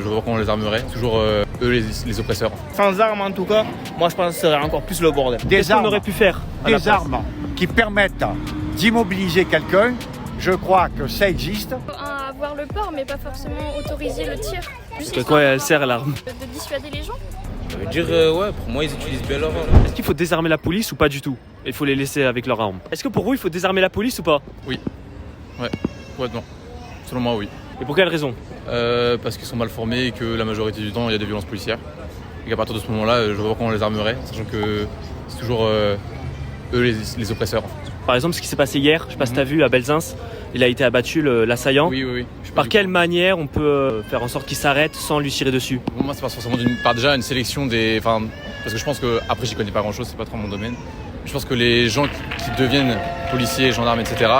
Je vois qu'on les armerait, toujours eux les oppresseurs. Sans armes en tout cas, moi je pense que ce serait encore plus le bordel. Qu'est-ce qu'on aurait pu faire Des armes qui permettent d'immobiliser quelqu'un, je crois que ça existe. Avoir le port, mais pas forcément autoriser le tir. Parce que quoi elle sert l'arme? De dissuader les gens. Ça veut dire, ouais, pour moi, ils utilisent bien leur arme. Est-ce qu'il faut désarmer la police ou pas du tout? Il faut les laisser avec leurs armes. Est-ce que pour vous il faut désarmer la police ou pas? Ouais, non. Selon moi, oui. Et pour quelle raison? Parce qu'ils sont mal formés et que la majorité du temps, il y a des violences policières. Et qu'à partir de ce moment-là, je vois qu'on les armerait, sachant que c'est toujours eux les oppresseurs. Par exemple, ce qui s'est passé hier, je sais pas si t'as vu, à Belzins, il a été abattu, l'assaillant. Oui. Par quelle manière on peut faire en sorte qu'il s'arrête sans lui tirer dessus? Pour moi, c'est pas forcément par déjà une sélection des... Enfin, parce que je pense que, après, j'y connais pas grand-chose, c'est pas trop mon domaine. Je pense que les gens qui deviennent policiers, gendarmes, etc.,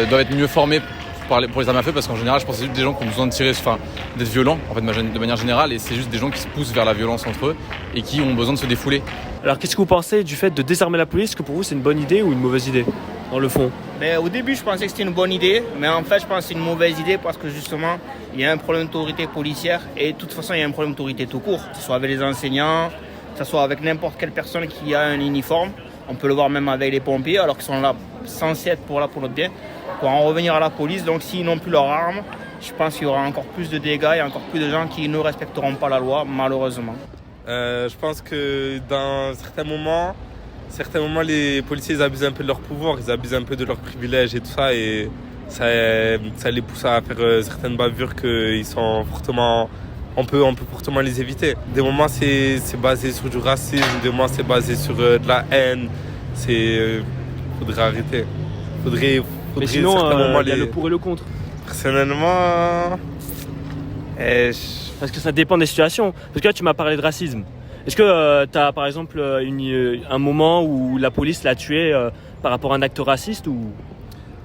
doivent être mieux formés pour les armes à feu, parce qu'en général, je pense que c'est juste des gens qui ont besoin de tirer, enfin, d'être violents, en fait, de manière générale, et c'est juste des gens qui se poussent vers la violence entre eux et qui ont besoin de se défouler. Alors qu'est-ce que vous pensez du fait de désarmer la police? Est-ce que pour vous c'est une bonne idée ou une mauvaise idée, dans le fond? Au début je pensais que c'était une bonne idée, mais en fait je pense que c'est une mauvaise idée parce que justement il y a un problème d'autorité policière et de toute façon il y a un problème d'autorité tout court, que ce soit avec les enseignants, que ce soit avec n'importe quelle personne qui a un uniforme. On peut le voir même avec les pompiers alors qu'ils sont là censés être pour notre bien. Pour en revenir à la police, donc s'ils n'ont plus leurs armes, je pense qu'il y aura encore plus de dégâts et encore plus de gens qui ne respecteront pas la loi, malheureusement. Je pense que dans certains moments, les policiers ils abusent un peu de leur pouvoir, ils abusent un peu de leurs privilèges et tout ça, et ça les pousse à faire certaines bavures qu'ils sont fortement... On peut fortement les éviter. Des moments c'est basé sur du racisme, des moments c'est basé sur de la haine. Faudrait arrêter. Mais sinon, il y a le pour et le contre. Personnellement, Parce que ça dépend des situations. Parce que là, tu m'as parlé de racisme. Est-ce que tu as, par exemple, un moment où la police l'a tué par rapport à un acte raciste ou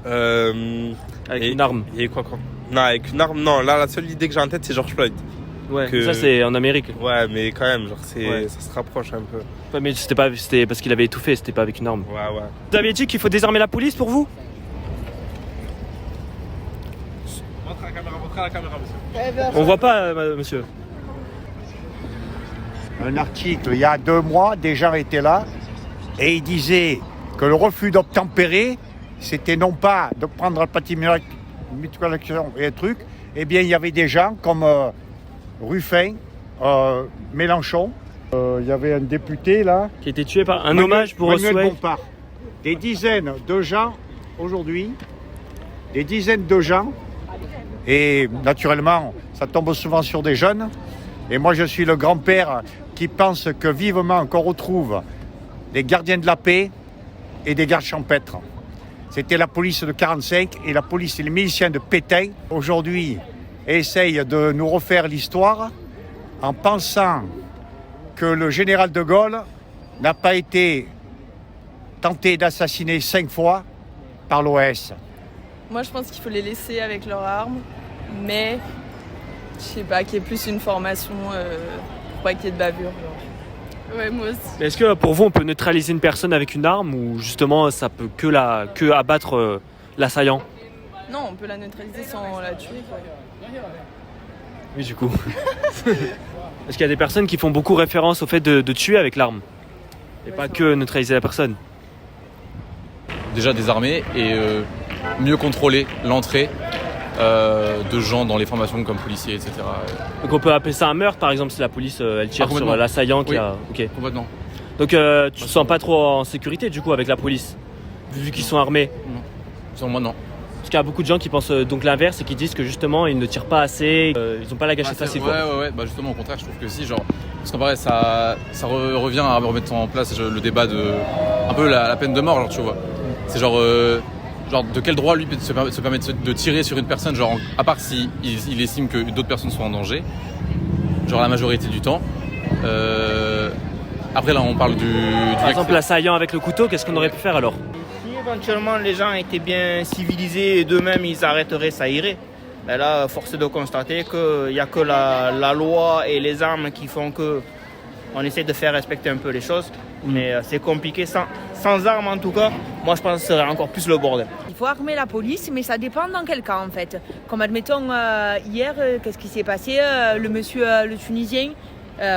avec une arme? Et quoi? Non, avec une arme, non. Là, la seule idée que j'ai en tête, c'est George Floyd. Ouais, ça c'est en Amérique. Ouais, mais quand même, genre, ça se rapproche un peu. Ouais, mais c'était parce qu'il avait étouffé, c'était pas avec une arme. Ouais. Vous aviez dit qu'il faut désarmer la police pour vous? Montre à la caméra, monsieur. On voit pas, monsieur. Un article, il y a 2 mois, des gens étaient là et ils disaient que le refus d'obtempérer, c'était non pas de prendre le mutualisation et un truc, eh bien il y avait des gens comme Ruffin, Mélenchon, il y avait un député là. Qui a été tué par un hommage pour Manuel Bompard. Des dizaines de gens aujourd'hui, et naturellement ça tombe souvent sur des jeunes. Et moi je suis le grand-père qui pense que vivement qu'on retrouve des gardiens de la paix et des gardes champêtres. C'était la police de 45 et la police et les miliciens de Pétain. Aujourd'hui, essayent de nous refaire l'histoire en pensant que le général de Gaulle n'a pas été tenté d'assassiner 5 fois par l'OS. Moi, je pense qu'il faut les laisser avec leurs armes, mais je sais pas, qu'il y ait plus une formation pour pas qu'il y ait de bavure. Genre. Ouais, moi aussi. Mais est-ce que pour vous, on peut neutraliser une personne avec une arme ou justement ça peut que abattre l'assaillant? Non, on peut la neutraliser sans la tuer, quoi. Oui, du coup. Est-ce qu'il y a des personnes qui font beaucoup référence au fait de tuer avec l'arme et pas que neutraliser la personne? Déjà désarmer et mieux contrôler l'entrée de gens dans les formations comme policiers, etc. Donc on peut appeler ça un meurtre par exemple si la police elle tire sur l'assaillant qui a... Ok. Complètement. Donc tu te sens pas trop en sécurité du coup avec la police vu qu'ils sont armés? Non. Selon moi non. Parce qu'il y a beaucoup de gens qui pensent donc l'inverse et qui disent que justement ils ne tirent pas assez, ils n'ont pas la gâchette facile. Ouais, bah justement au contraire je trouve que si, genre, parce qu'en vrai ça revient à remettre en place le débat de un peu la peine de mort, genre tu vois. C'est genre de quel droit lui se permet de tirer sur une personne, genre à part si il estime que d'autres personnes sont en danger, genre la majorité du temps. Après là on parle Par exemple l'assaillant avec le couteau, qu'est-ce qu'on aurait pu faire alors? Si éventuellement les gens étaient bien civilisés et d'eux-mêmes ils arrêteraient, ça irait. Mais là, force est de constater qu'il n'y a que la loi et les armes qui font qu'on essaie de faire respecter un peu les choses. Mais c'est compliqué sans armes en tout cas, moi je pense que ce serait encore plus le bordel. Il faut armer la police, mais ça dépend dans quel cas en fait. Comme admettons hier, qu'est-ce qui s'est passé, le monsieur, le Tunisien,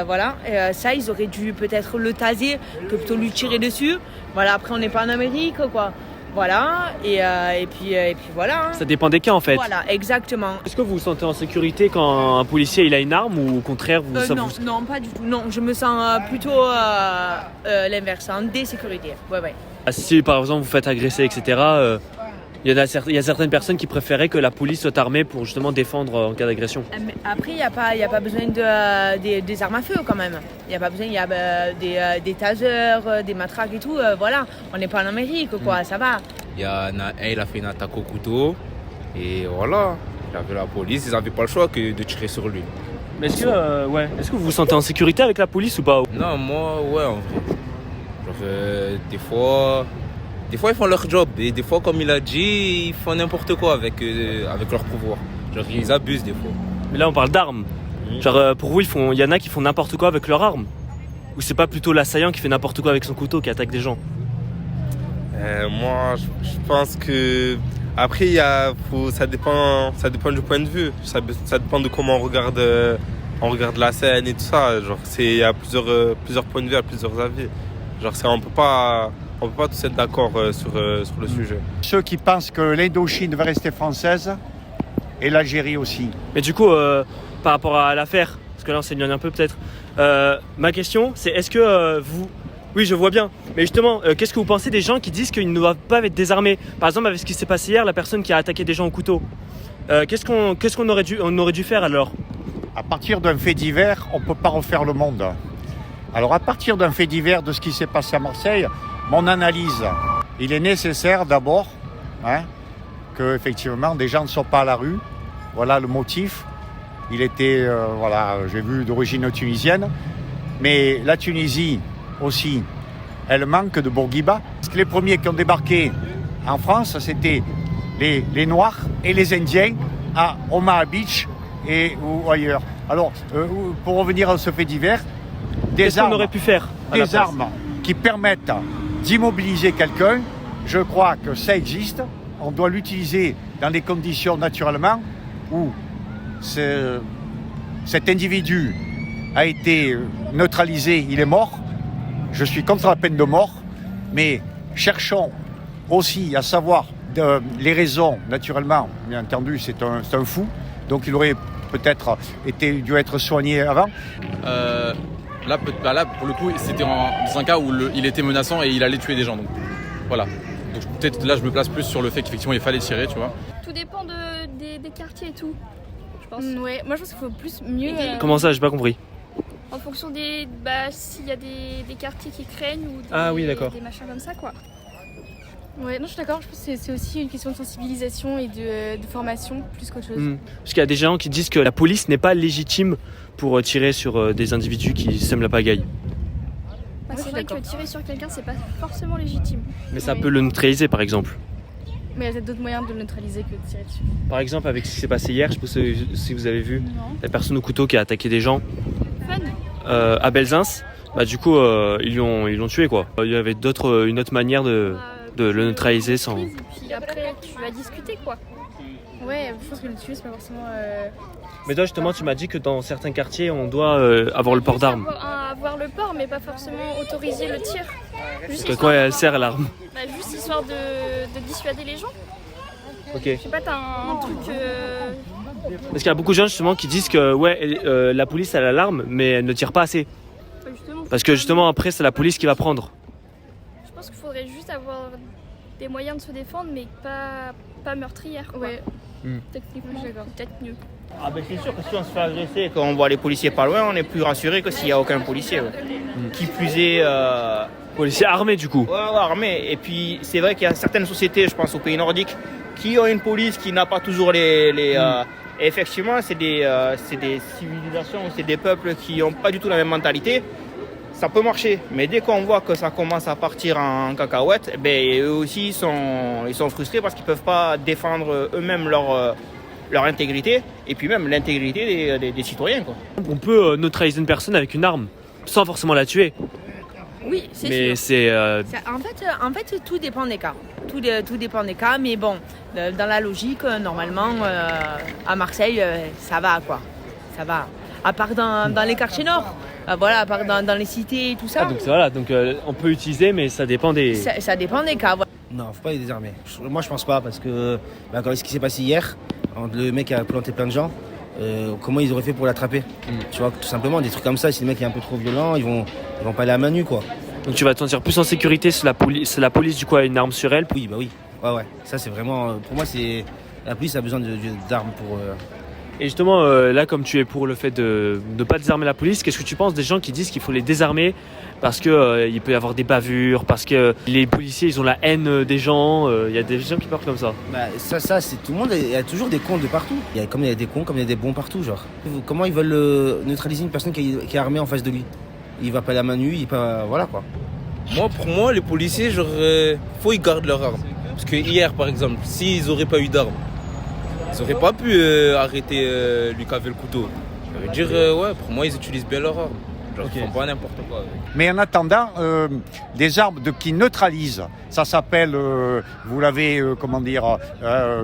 voilà, ça ils auraient dû peut-être le taser que plutôt lui tirer dessus. Voilà, après on n'est pas en Amérique quoi. Voilà, et puis voilà. Ça dépend des cas en fait. Voilà, exactement. Est-ce que vous vous sentez en sécurité quand un policier il a une arme ou au contraire vous Non, pas du tout. Non, je me sens plutôt l'inverse, en désécurité. Ouais. Si par exemple vous faites agresser, etc., il y a certaines personnes qui préféraient que la police soit armée pour justement défendre en cas d'agression. Mais après, il n'y a pas besoin des armes à feu quand même. Il n'y a pas besoin, il y a des tasers, des matraques et tout. Voilà, on n'est pas en Amérique, quoi, ça va. Il y en a un, il a fait une attaque au couteau. Et voilà, il avait la police, ils n'avaient pas le choix que de tirer sur lui. Mais est-ce que vous vous sentez en sécurité avec la police ou pas? Non, moi, ouais, en vrai. Genre, des fois, ils font leur job. Et des fois, comme il a dit, ils font n'importe quoi avec leur pouvoir. Genre, ils abusent des fois. Mais là, on parle d'armes. Genre, pour vous, il y en a qui font n'importe quoi avec leur arme? Ou c'est pas plutôt l'assaillant qui fait n'importe quoi avec son couteau, qui attaque des gens? Moi, je pense que après, ça dépend du point de vue. Ça dépend de comment on regarde la scène et tout ça. Genre, il y a plusieurs points de vue, plusieurs avis. Genre, on peut pas tous être d'accord sur le sujet. Ceux qui pensent que l'Indochine devrait rester française et l'Algérie aussi. Mais du coup, par rapport à l'affaire, parce que là on s'éloigne un peu peut-être, ma question c'est est-ce que vous... Oui, je vois bien, mais justement, qu'est-ce que vous pensez des gens qui disent qu'ils ne doivent pas être désarmés? Par exemple, avec ce qui s'est passé hier, la personne qui a attaqué des gens au couteau. Qu'est-ce qu'on aurait dû faire alors? À partir d'un fait divers, on ne peut pas refaire le monde. Alors à partir d'un fait divers de ce qui s'est passé à Marseille, mon analyse, il est nécessaire d'abord que effectivement des gens ne soient pas à la rue. Voilà le motif. Il était, j'ai vu d'origine tunisienne, mais la Tunisie aussi, elle manque de Bourguiba. Parce que les premiers qui ont débarqué en France, c'était les Noirs et les Indiens à Omaha Beach ou ailleurs. Alors, pour revenir à ce fait divers, qu'est-ce qu'on aurait pu faire des armes qui permettent d'immobiliser quelqu'un, je crois que ça existe. On doit l'utiliser dans des conditions naturellement où cet individu a été neutralisé, il est mort. Je suis contre la peine de mort, mais cherchons aussi à savoir les raisons. Naturellement, bien entendu, c'est un fou, donc il aurait peut-être dû être soigné avant. Là, pour le coup, c'était dans un cas où il était menaçant et il allait tuer des gens. Donc voilà. Donc peut-être là, je me place plus sur le fait qu'effectivement, il fallait tirer, tu vois. Tout dépend des quartiers et tout, je pense. Ouais, moi je pense qu'il faut mieux... Comment ça, j'ai pas compris. En fonction s'il y a des quartiers qui craignent ou des machins comme ça, quoi. Ouais, non, je suis d'accord. Je pense que c'est aussi une question de sensibilisation et de formation plus qu'autre chose. Parce qu'il y a des gens qui disent que la police n'est pas légitime pour tirer sur des individus qui sèment la pagaille. C'est vrai que tirer sur quelqu'un, c'est pas forcément légitime. Mais ça peut le neutraliser, par exemple. Mais il y a peut-être d'autres moyens de le neutraliser que de tirer dessus. Par exemple, avec ce qui s'est passé hier, je ne sais pas si vous avez vu la personne au couteau qui a attaqué des gens à Belzins. Bah, du coup, ils l'ont tué, quoi. Il y avait une autre manière de le neutraliser sans... Et puis après, tu vas discuter, quoi. Ouais, je pense que le tuer, c'est pas forcément... Mais toi, justement, tu m'as dit que dans certains quartiers, on doit avoir le port d'armes. Avoir le port, mais pas forcément autoriser le tir. À quoi elle sert, l'arme? Juste histoire de dissuader les gens. Ok. Je sais pas, t'as un truc... Parce qu'il y a beaucoup de gens, justement, qui disent que la police, elle a l'arme, mais elle ne tire pas assez. Parce que, justement, après, c'est la police qui va prendre. Je pense qu'il faudrait juste avoir des moyens de se défendre, mais pas meurtrière, quoi. Ouais. Techniquement, peut-être mieux. Ah ben c'est sûr que si on se fait agresser et qu'on voit les policiers pas loin, on est plus rassuré que s'il n'y a aucun policier. Qui plus est... Policiers armés du coup. Ouais, armés. Et puis c'est vrai qu'il y a certaines sociétés, je pense aux pays nordiques, qui ont une police qui n'a pas toujours et effectivement, c'est des civilisations, c'est des peuples qui n'ont pas du tout la même mentalité. Ça peut marcher, mais dès qu'on voit que ça commence à partir en cacahuète, eux aussi ils sont frustrés parce qu'ils ne peuvent pas défendre eux-mêmes leur intégrité et puis même l'intégrité des citoyens, quoi. On peut neutraliser une personne avec une arme sans forcément la tuer. Oui, c'est Mais sûr. c'est En fait, tout dépend des cas. Tout dépend des cas, mais bon, dans la logique, normalement, à Marseille, ça va, quoi. Ça va. À part dans les quartiers nord, voilà, à part dans les cités et tout ça. donc on peut utiliser, mais ça dépend des. Ça dépend des cas. Voilà. Non, faut pas les désarmer. Moi, je pense pas, parce que quand ce qui s'est passé hier, le mec a planté plein de gens, comment ils auraient fait pour l'attraper? Tu vois, tout simplement, des trucs comme ça, si le mec est un peu trop violent, ils vont pas aller à main nue, quoi. Donc tu vas te sentir plus en sécurité si la police du coup a une arme sur elle. Oui, bah oui. Ouais. Ça, c'est vraiment. Pour moi, c'est. La police a besoin d'armes pour. Et justement, là, comme tu es pour le fait de ne pas désarmer la police, qu'est-ce que tu penses des gens qui disent qu'il faut les désarmer parce que il peut y avoir des bavures, parce que les policiers ils ont la haine des gens, il y a des gens qui parlent comme ça. Bah, ça, c'est tout le monde. Il y a toujours des cons de partout. Comme il y a des cons, comme il y a des bons partout, genre. Comment ils veulent neutraliser une personne qui est armée en face de lui? Il va pas la main nue, voilà, quoi. Pour moi, les policiers, faut qu'ils gardent leurs armes. Parce que hier, par exemple, s'ils n'auraient pas eu d'armes, ils n'auraient pas pu arrêter lui caver le couteau. Ça veut dire, pour moi, ils utilisent bien leurs armes. Genre, ils font pas n'importe quoi avec. Mais en attendant, des armes qui neutralisent, ça s'appelle, vous l'avez,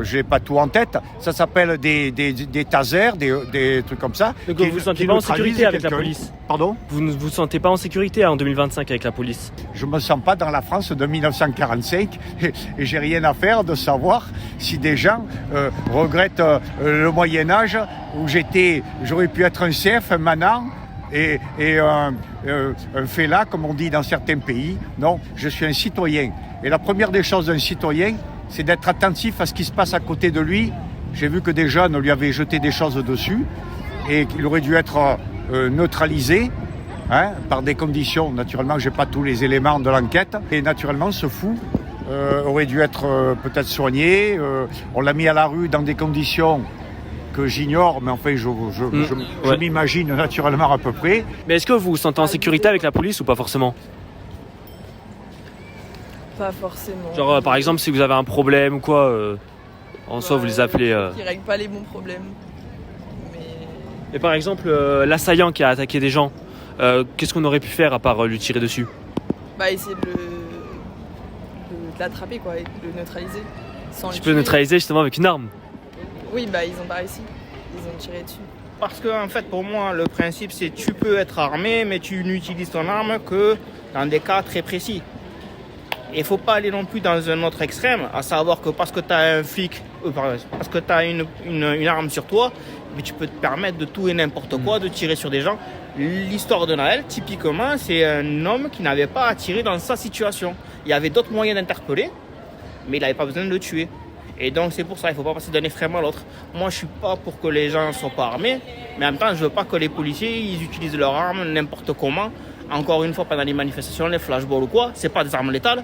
j'ai pas tout en tête, ça s'appelle des tasers, des trucs comme ça. Donc vous ne vous sentez pas en sécurité avec la quelqu'un. police? Pardon? Vous ne vous sentez pas en sécurité en 2025 avec la police? Je me sens pas dans la France de 1945 et j'ai rien à faire de savoir si des gens regrettent le Moyen-Âge où j'aurais pu être un chef, un manant et un fella, comme on dit dans certains pays. Non, je suis un citoyen. Et la première des choses d'un citoyen, c'est d'être attentif à ce qui se passe à côté de lui. J'ai vu que des jeunes lui avaient jeté des choses dessus et qu'il aurait dû être neutralisé. Par des conditions, naturellement, je n'ai pas tous les éléments de l'enquête. Et naturellement, ce fou aurait dû être peut-être soigné. On l'a mis à la rue dans des conditions que j'ignore, mais enfin, je m'imagine naturellement à peu près. Mais est-ce que vous vous sentez en sécurité avec la police ou pas forcément? Pas forcément. Genre, par exemple, si vous avez un problème ou quoi, en soi, vous les appelez... Qui règlent pas les bons problèmes. Et par exemple, l'assaillant qui a attaqué des gens, qu'est-ce qu'on aurait pu faire à part lui tirer dessus? Essayer de l'attraper, quoi, et de le neutraliser. Tu peux neutraliser justement avec une arme? Oui, ils ont pas réussi. Ils ont tiré dessus. Parce que, en fait, pour moi, le principe, c'est tu peux être armé, mais tu n'utilises ton arme que dans des cas très précis. Il ne faut pas aller non plus dans un autre extrême, à savoir que parce que tu as un flic, parce que tu as une arme sur toi, mais tu peux te permettre de tout et n'importe quoi, de tirer sur des gens. L'histoire de Naël, typiquement, c'est un homme qui n'avait pas à tirer dans sa situation. Il y avait d'autres moyens d'interpeller, mais il n'avait pas besoin de le tuer. Et donc c'est pour ça, il ne faut pas passer d'un extrême à l'autre. Moi, je ne suis pas pour que les gens ne soient pas armés, mais en même temps, je ne veux pas que les policiers ils utilisent leurs armes n'importe comment. Encore une fois, pendant les manifestations, les flashballs ou quoi, c'est pas des armes létales,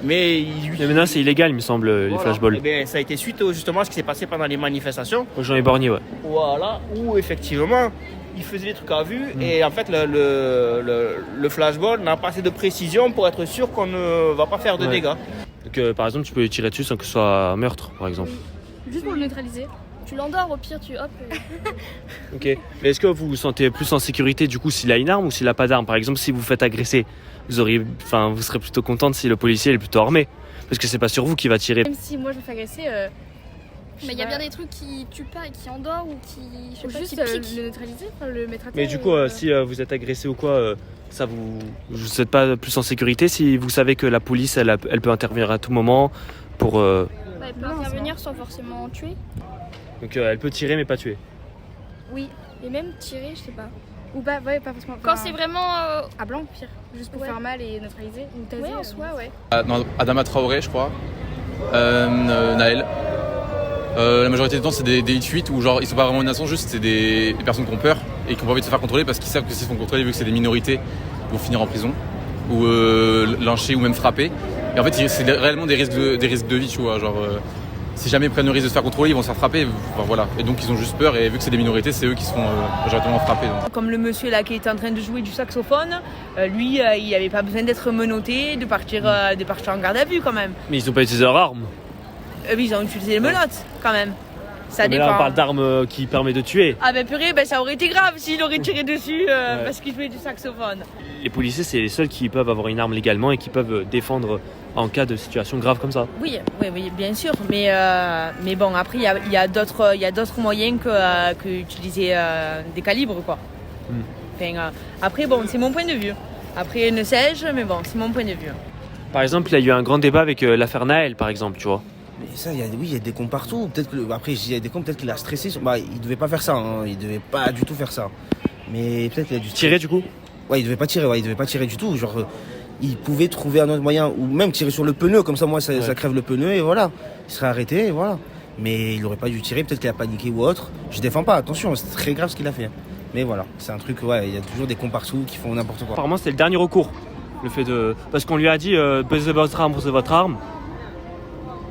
mais maintenant, c'est illégal, il me semble, les flashballs. Eh bien, ça a été suite justement à ce qui s'est passé pendant les manifestations. Au Jean-Éborgné, ouais. Voilà, où effectivement, ils faisaient des trucs à vue, et en fait, le flashball n'a pas assez de précision pour être sûr qu'on ne va pas faire de dégâts. Donc, par exemple, tu peux tirer dessus sans que ce soit un meurtre, par exemple. Juste pour le neutraliser. Tu l'endors, au pire, hop. Ok. Mais est-ce que vous vous sentez plus en sécurité du coup s'il a une arme ou s'il a pas d'arme? Par exemple, si vous vous faites agresser, vous serez plutôt contente si le policier est plutôt armé, parce que c'est pas sur vous qu'il va tirer. Même si moi je me fais agresser, il y a bien des trucs qui tuent pas et qui endorment ou qui, Juste qui piquent. le neutraliser, le mettre à terre. Mais du coup, si vous êtes agressé ou quoi, vous êtes pas plus en sécurité si vous savez que la police, elle peut intervenir à tout moment pour. Elle peut intervenir sans forcément tuer. Donc elle peut tirer mais pas tuer. Oui, et même tirer, je sais pas. Ou pas, pas forcément. Quand c'est vraiment à blanc, pire. Juste pour faire mal et neutraliser. Ou taser. Ouais, en soi, ouais. Adama Traoré, je crois. Naël. La majorité du temps, c'est des hit-fuites où genre ils sont pas vraiment innocents, juste c'est des personnes qui ont peur et qui ont pas envie de se faire contrôler parce qu'ils savent que s'ils se font contrôler, vu que c'est des minorités, ils vont finir en prison ou lynchés ou même frappés. Et en fait, c'est réellement des risques de vie, tu vois. Genre, si jamais ils prennent le risque de se faire contrôler, ils vont se faire frapper. Enfin, voilà. Et donc, ils ont juste peur. Et vu que c'est des minorités, c'est eux qui seront majoritairement frappés. Donc. Comme le monsieur là qui était en train de jouer du saxophone, lui, il n'avait pas besoin d'être menotté, de partir en garde à vue quand même. Mais ils ont pas utilisé leur arme. Ils ont utilisé les menottes quand même. Ça Mais dépend. là, on parle d'armes qui permettent de tuer. Ah ben purée, ça aurait été grave s'il aurait tiré dessus parce qu'il jouait du saxophone. Les policiers, c'est les seuls qui peuvent avoir une arme légalement et qui peuvent défendre en cas de situation grave comme ça. Oui, bien sûr. Mais bon, après, il y a d'autres moyens que utiliser des calibres, quoi. Enfin, après, bon, c'est mon point de vue. Après, ne sais-je, mais bon, c'est mon point de vue. Par exemple, il y a eu un grand débat avec l'affaire Naël, par exemple, tu vois. Mais ça, il y a des cons partout. Peut-être que, après, il y a des cons, peut-être qu'il a stressé. Il devait pas faire ça, hein. Il devait pas du tout faire ça. Mais peut-être qu'il a dû tirer du coup. Ouais, il devait pas tirer du tout. Genre, il pouvait trouver un autre moyen, ou même tirer sur le pneu, comme ça, moi, ça crève le pneu, et voilà. Il serait arrêté, et voilà. Mais il aurait pas dû tirer, peut-être qu'il a paniqué ou autre. Je défends pas, attention, c'est très grave ce qu'il a fait. Mais voilà, c'est un truc, il y a toujours des cons partout qui font n'importe quoi. Apparemment, c'était le dernier recours. Le fait de. Parce qu'on lui a dit, posez votre arme.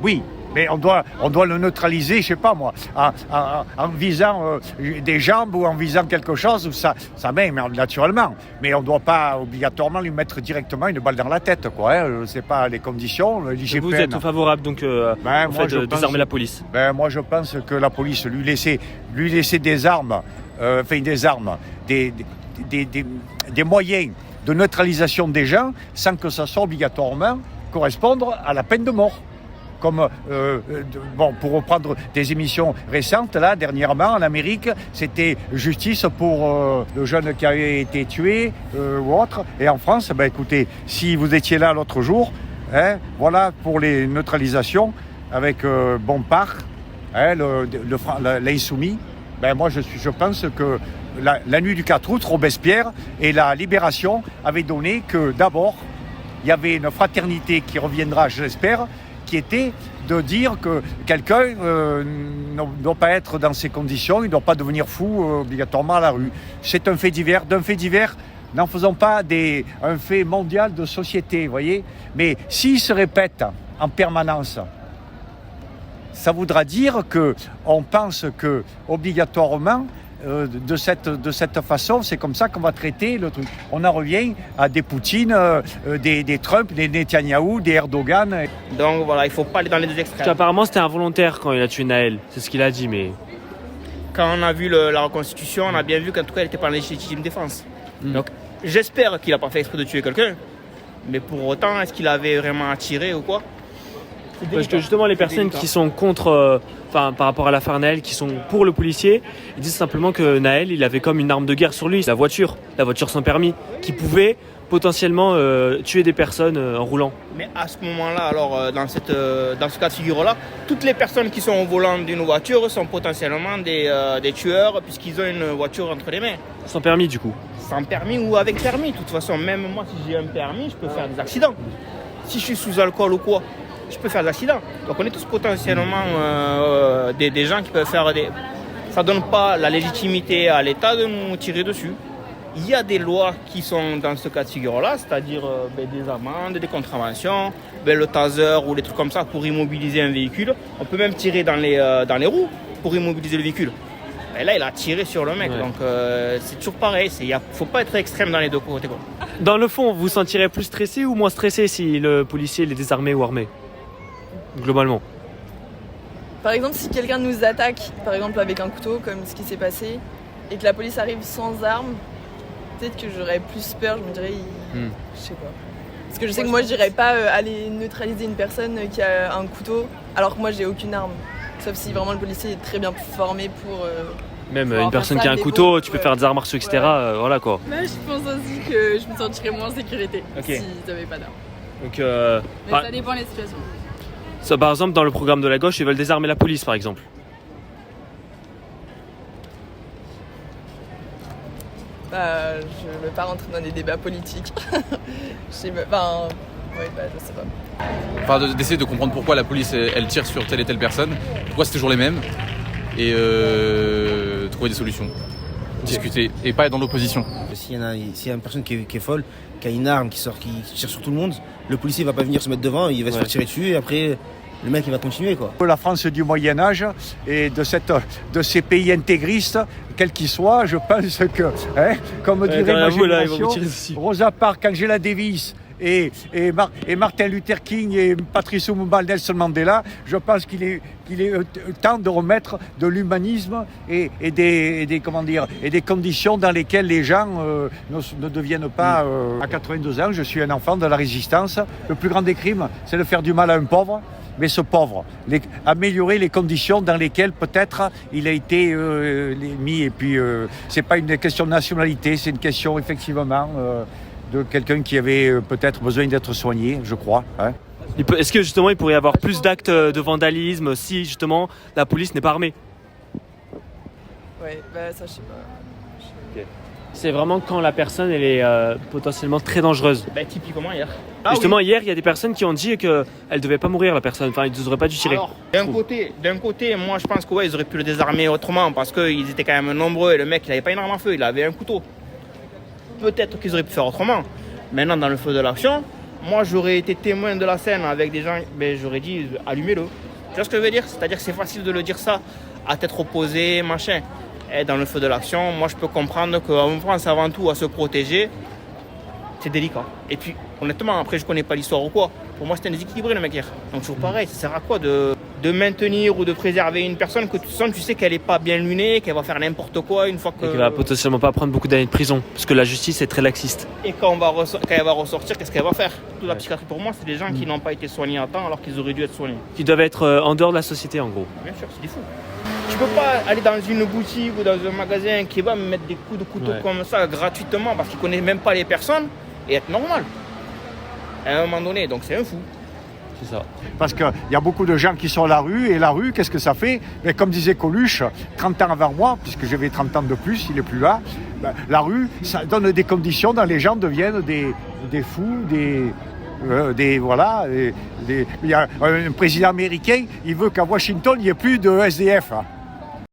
Oui, mais on doit le neutraliser, je sais pas moi, en visant des jambes ou en visant quelque chose, ça même naturellement. Mais on ne doit pas obligatoirement lui mettre directement une balle dans la tête, quoi. Hein. C'est pas les conditions. l'IGPN. Vous êtes favorable donc au fait de désarmer la police. Moi je pense que la police lui laisser des armes, des moyens de neutralisation des gens sans que ça soit obligatoirement correspondre à la peine de mort. Comme, pour reprendre des émissions récentes, là, dernièrement, en Amérique, c'était justice pour le jeune qui avait été tué ou autre. Et en France, écoutez, si vous étiez là l'autre jour, voilà pour les neutralisations avec Bompard, l'insoumis. Moi, je pense que la nuit du 4 août, Robespierre et la Libération avaient donné que d'abord, il y avait une fraternité qui reviendra, je l'espère, qui était de dire que quelqu'un ne doit pas être dans ces conditions, il ne doit pas devenir fou obligatoirement à la rue. C'est un fait divers. D'un fait divers, n'en faisons pas un fait mondial de société, vous voyez. Mais s'il se répète en permanence, ça voudra dire qu'on pense que obligatoirement, de cette façon, c'est comme ça qu'on va traiter le truc. On en revient à des Poutine, des Trump, des Netanyahou, des Erdogan. Donc voilà, il ne faut pas aller dans les deux extrêmes. Parce qu'apparemment, c'était involontaire quand il a tué Naël. C'est ce qu'il a dit, mais... Quand on a vu la reconstitution, on a bien vu qu'en tout cas, il n'était pas en légitime défense. Donc j'espère qu'il n'a pas fait exprès de tuer quelqu'un. Mais pour autant, est-ce qu'il avait vraiment tiré ou quoi? Parce que justement, les personnes qui sont contre, par rapport à l'affaire Naël, qui sont pour le policier, ils disent simplement que Naël, il avait comme une arme de guerre sur lui, la voiture sans permis, qui pouvait potentiellement tuer des personnes en roulant. Mais à ce moment-là, alors dans ce cas de figure-là, toutes les personnes qui sont au volant d'une voiture sont potentiellement des tueurs puisqu'ils ont une voiture entre les mains. Sans permis du coup. Sans permis ou avec permis. De toute façon, même moi, si j'ai un permis, je peux faire des accidents. Si je suis sous alcool ou quoi, je peux faire des accidents. Donc on est tous potentiellement des gens qui peuvent faire des... Ça ne donne pas la légitimité à l'État de nous tirer dessus. Il y a des lois qui sont dans ce cas de figure-là, c'est-à-dire des amendes, des contraventions, le taser ou des trucs comme ça pour immobiliser un véhicule. On peut même tirer dans les roues pour immobiliser le véhicule. Et là, il a tiré sur le mec, donc c'est toujours pareil. Il ne faut pas être extrême dans les deux côtés, quoi. Dans le fond, vous vous sentirez plus stressé ou moins stressé si le policier est désarmé ou armé? Globalement. Par exemple, si quelqu'un nous attaque, par exemple avec un couteau, comme ce qui s'est passé, et que la police arrive sans arme, peut-être que j'aurais plus peur, je me dirais, je sais pas. Parce que je sais que moi, je dirais pas aller neutraliser une personne qui a un couteau, alors que moi, j'ai aucune arme. Sauf si vraiment le policier est très bien formé pour... Même une personne qui a un couteau, tu peux faire des arts martiaux, etc. Voilà quoi. Mais je pense aussi que je me sentirais moins en sécurité si j'avais pas d'arme. Donc, mais ça dépend des situations. Ça, par exemple, dans le programme de la gauche, ils veulent désarmer la police, par exemple. Je ne veux pas rentrer dans des débats politiques. Je sais pas. D'essayer de comprendre pourquoi la police elle tire sur telle et telle personne, pourquoi c'est toujours les mêmes, et trouver des solutions, discuter, et pas être dans l'opposition. S'il y a une personne qui est folle, qui a une arme, qui tire sur tout le monde, le policier va pas venir se mettre devant, il va se faire tirer dessus, et après le mec il va continuer, quoi. La France du Moyen-Âge et de ces pays intégristes, quels qu'ils soient, je pense que, comme dirait ma génération, Rosa Parks, Angela Davis et Martin Luther King et Patrice Lumumba, Nelson Mandela, je pense qu'il est temps de remettre de l'humanisme et des conditions dans lesquelles les gens ne deviennent pas... À 82 ans, je suis un enfant de la résistance. Le plus grand des crimes, c'est de faire du mal à un pauvre. Mais ce pauvre, améliorer les conditions dans lesquelles peut-être il a été mis. Et puis, c'est pas une question de nationalité, c'est une question effectivement de quelqu'un qui avait peut-être besoin d'être soigné, je crois. Hein. Est-ce que justement il pourrait y avoir plus d'actes de vandalisme si justement la police n'est pas armée? Ouais, bah ça je sais pas. C'est vraiment quand la personne elle est potentiellement très dangereuse. Ben, typiquement hier. Justement, hier, il y a des personnes qui ont dit qu'elle ne devait pas mourir, la personne. Enfin, ils n'auraient pas dû tirer. Alors, d'un côté, moi, je pense qu'ils auraient pu le désarmer autrement parce qu'ils étaient quand même nombreux et le mec, il n'avait pas une arme à feu, il avait un couteau. Peut-être qu'ils auraient pu faire autrement. Maintenant, dans le feu de l'action, moi, j'aurais été témoin de la scène avec des gens, ben, j'aurais dit, allumez-le. Tu vois ce que je veux dire? C'est-à-dire que c'est facile de le dire ça à tête opposée, machin. Et dans le feu de l'action, moi, je peux comprendre qu'on pense avant tout à se protéger. C'est délicat. Et puis, honnêtement, après, je connais pas l'histoire ou quoi. Pour moi, c'était un déséquilibré, le mec hier. Donc, toujours pareil, ça sert à quoi de maintenir ou de préserver une personne que tu sais qu'elle est pas bien lunée, qu'elle va faire n'importe quoi une fois que... Et qu'elle va potentiellement pas prendre beaucoup d'années de prison, parce que la justice est très laxiste. Et quand elle va ressortir, qu'est-ce qu'elle va faire? Toute la psychiatrie, pour moi, c'est des gens qui n'ont pas été soignés à temps alors qu'ils auraient dû être soignés. Qui doivent être en dehors de la société, en gros. Bien sûr, c'est des fous. Tu peux pas aller dans une boutique ou dans un magasin qui va me mettre des coups de couteau comme ça gratuitement parce qu'il connaît même pas les personnes et être normal. À un moment donné, donc c'est un fou. C'est ça. Parce qu'il y a beaucoup de gens qui sont à la rue, et la rue, qu'est-ce que ça fait? Mais comme disait Coluche, 30 ans avant moi, puisque j'avais 30 ans de plus, il n'est plus là, ben, la rue, ça donne des conditions dans les gens deviennent des fous, voilà. Il y a un président américain, il veut qu'à Washington, il n'y ait plus de SDF. Hein.